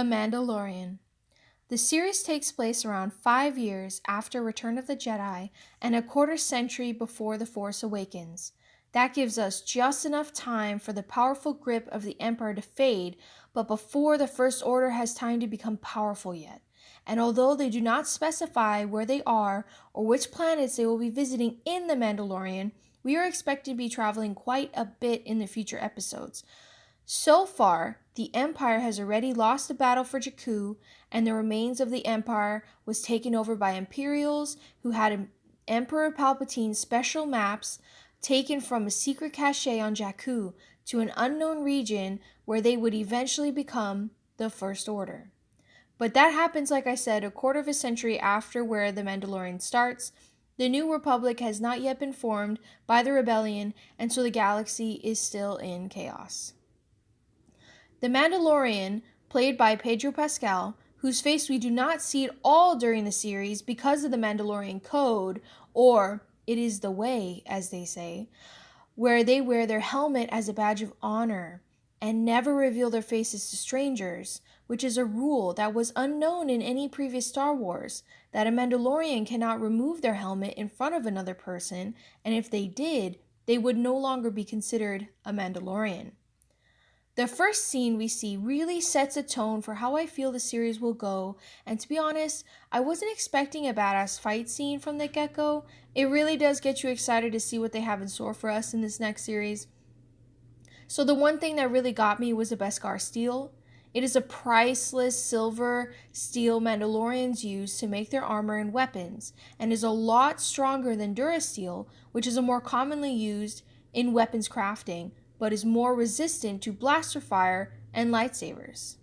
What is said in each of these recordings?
The Mandalorian. The series takes place around 5 years after Return of the Jedi and a quarter century before The Force Awakens. That gives us just enough time for the powerful grip of the Empire to fade, but before the First Order has time to become powerful yet. And although they do not specify where they are or which planets they will be visiting in The Mandalorian, we are expected to be traveling quite a bit in the future episodes. So far, the Empire has already lost the battle for Jakku, and the remains of the Empire was taken over by Imperials who had Emperor Palpatine's special maps taken from a secret cache on Jakku to an unknown region where they would eventually become the First Order. But that happens, like I said, a quarter of a century after where The Mandalorian starts. The New Republic has not yet been formed by the Rebellion, and so the galaxy is still in chaos. The Mandalorian, played by Pedro Pascal, whose face we do not see at all during the series because of the Mandalorian Code, or it is the way, as they say, where they wear their helmet as a badge of honor and never reveal their faces to strangers, which is a rule that was unknown in any previous Star Wars, that a Mandalorian cannot remove their helmet in front of another person, and if they did, they would no longer be considered a Mandalorian. The first scene we see really sets a tone for how I feel the series will go, and to be honest, I wasn't expecting a badass fight scene from the get-go. It really does get you excited to see what they have in store for us in this next series. So the one thing that really got me was the Beskar steel. It is a priceless silver steel Mandalorians use to make their armor and weapons, and is a lot stronger than Durasteel, which is a more commonly used in weapons crafting, but is more resistant to blaster fire and lightsabers.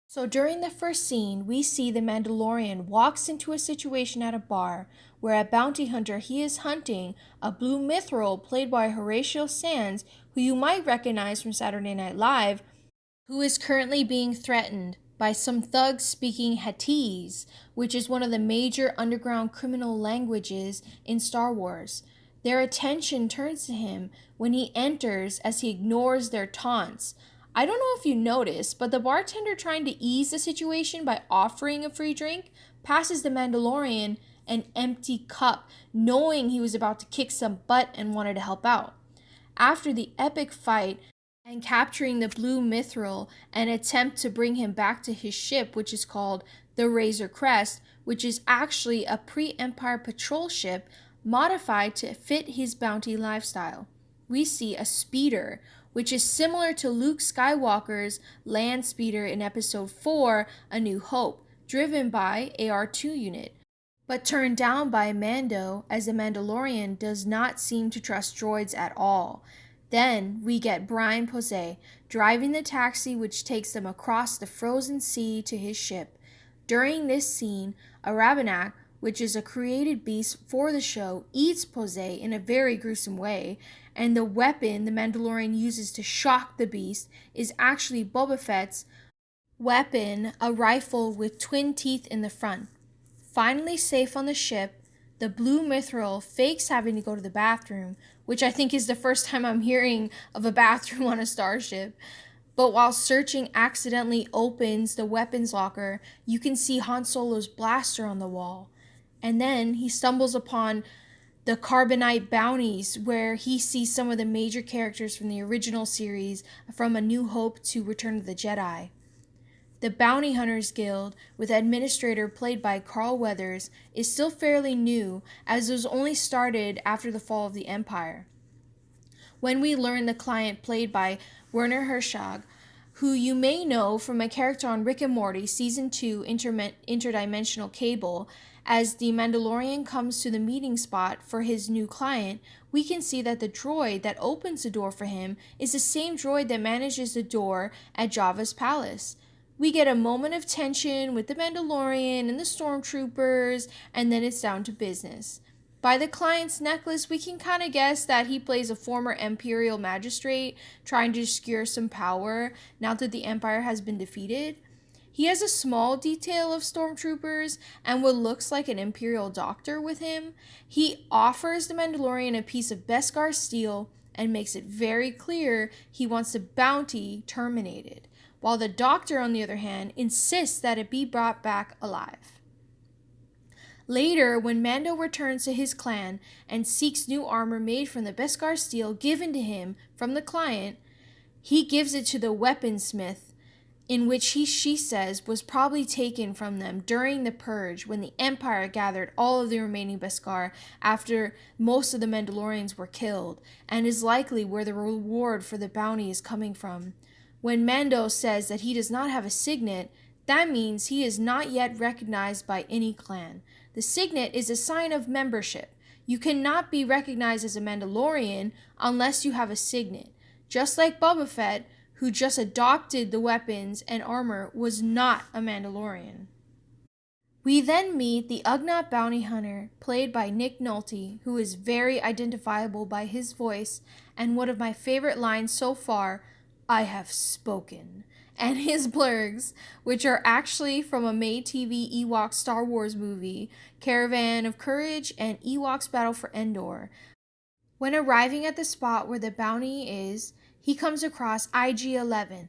So during the first scene, we see the Mandalorian walks into a situation at a bar where a bounty hunter he is hunting, a blue mithril played by Horatio Sands, who you might recognize from Saturday Night Live, who is currently being threatened by some thugs speaking Huttese, which is one of the major underground criminal languages in Star Wars. Their attention turns to him when he enters as he ignores their taunts. I don't know if you noticed, but the bartender trying to ease the situation by offering a free drink passes the Mandalorian an empty cup, knowing he was about to kick some butt and wanted to help out. After the epic fight and capturing the blue mithril and attempt to bring him back to his ship, which is called the Razor Crest, which is actually a pre-Empire patrol ship modified to fit his bounty lifestyle. We see a speeder, which is similar to Luke Skywalker's land speeder in Episode 4, A New Hope, driven by AR-2 unit, but turned down by Mando as the Mandalorian does not seem to trust droids at all. Then we get Brian Posey driving the taxi which takes them across the frozen sea to his ship. During this scene, a Rabannak, which is a created beast for the show, eats Posey in a very gruesome way, and the weapon the Mandalorian uses to shock the beast is actually Boba Fett's weapon, a rifle with twin teeth in the front. Finally safe on the ship, the blue mithril fakes having to go to the bathroom, which I think is the first time I'm hearing of a bathroom on a starship. But while searching accidentally opens the weapons locker, you can see Han Solo's blaster on the wall. And then he stumbles upon the Carbonite bounties, where he sees some of the major characters from the original series, from A New Hope to Return of the Jedi. The Bounty Hunters Guild, with administrator played by Carl Weathers, is still fairly new, as it was only started after the fall of the Empire. When we learn the client played by Werner Herzog, who you may know from a character on Rick and Morty Season 2 Interdimensional Cable, as the Mandalorian comes to the meeting spot for his new client, we can see that the droid that opens the door for him is the same droid that manages the door at Jabba's palace. We get a moment of tension with the Mandalorian and the stormtroopers, and then it's down to business. By the client's necklace, we can kind of guess that he plays a former Imperial magistrate trying to secure some power now that the Empire has been defeated. He has a small detail of stormtroopers and what looks like an Imperial doctor with him. He offers the Mandalorian a piece of Beskar steel and makes it very clear he wants the bounty terminated. while the Doctor, on the other hand, insists that it be brought back alive. Later, when Mando returns to his clan and seeks new armor made from the Beskar steel given to him from the client, he gives it to the weaponsmith, in which she says was probably taken from them during the Purge when the Empire gathered all of the remaining Beskar after most of the Mandalorians were killed, and is likely where the reward for the bounty is coming from. When Mando says that he does not have a signet, that means he is not yet recognized by any clan. The signet is a sign of membership. You cannot be recognized as a Mandalorian unless you have a signet. Just like Boba Fett, who just adopted the weapons and armor, was not a Mandalorian. We then meet the Ugnaught bounty hunter, played by Nick Nolte, who is very identifiable by his voice, and one of my favorite lines so far, "I have spoken," and his blurgs, which are actually from a made-TV Ewok Star Wars movie, Caravan of Courage and Ewoks Battle for Endor. When arriving at the spot where the bounty is, he comes across IG-11,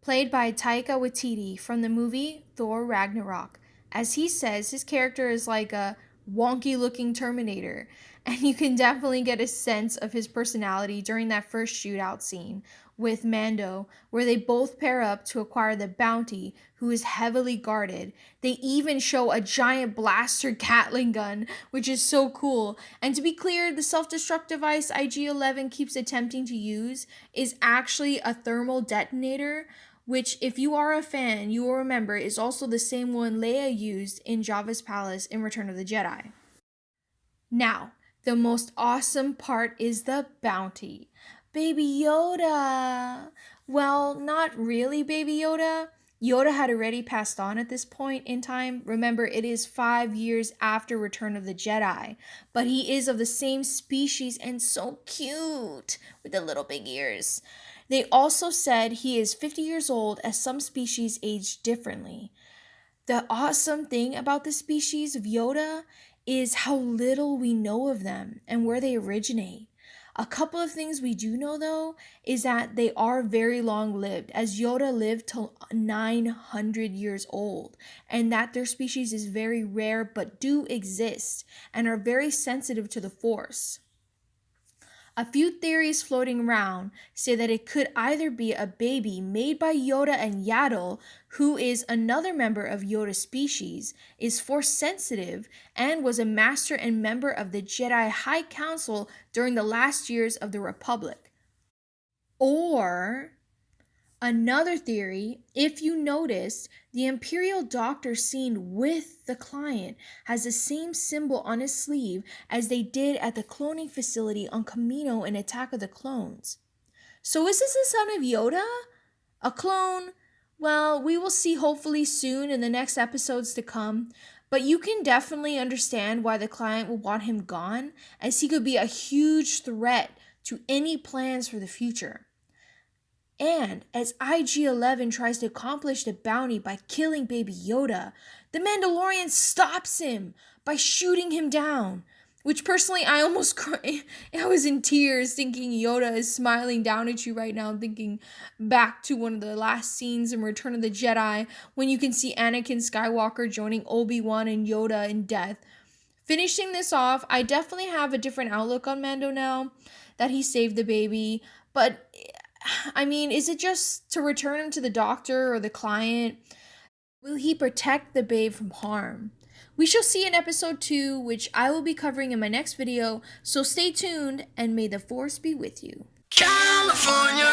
played by Taika Waititi from the movie Thor Ragnarok. As he says, his character is like a wonky-looking Terminator, and you can definitely get a sense of his personality during that first shootout scene with Mando, where they both pair up to acquire the bounty, who is heavily guarded. They even show a giant blaster Gatling gun, which is so cool. And to be clear, the self-destruct device IG-11 keeps attempting to use is actually a thermal detonator, which, if you are a fan, you will remember is also the same one Leia used in Jabba's palace in Return of the Jedi. Now, the most awesome part is the bounty. Baby Yoda! Well, not really Baby Yoda. Yoda had already passed on at this point in time. Remember, it is 5 years after Return of the Jedi. But he is of the same species and so cute with the little big ears. They also said he is 50 years old, as some species age differently. The awesome thing about the species of Yoda is how little we know of them and where they originate. A couple of things we do know, though, is that they are very long-lived, as Yoda lived till 900 years old, and that their species is very rare but do exist and are very sensitive to the Force. A few theories floating around say that it could either be a baby made by Yoda and Yaddle, who is another member of Yoda's species, is Force sensitive, and was a master and member of the Jedi High Council during the last years of the Republic. Or another theory, if you noticed, the Imperial Doctor seen with the client has the same symbol on his sleeve as they did at the cloning facility on Kamino in Attack of the Clones. So is this the son of Yoda? A clone? Well, we will see hopefully soon in the next episodes to come, but you can definitely understand why the client will want him gone, as he could be a huge threat to any plans for the future. And as IG-11 tries to accomplish the bounty by killing Baby Yoda, the Mandalorian stops him by shooting him down, which personally I almost cried. I was in tears thinking Yoda is smiling down at you right now, thinking back to one of the last scenes in Return of the Jedi when you can see Anakin Skywalker joining Obi-Wan and Yoda in death. Finishing this off, I definitely have a different outlook on Mando now that he saved the baby, but I mean, is it just to return him to the Doctor or the client? Will he protect the babe from harm? We shall see in episode 2, which I will be covering in my next video, so stay tuned and may the Force be with you. California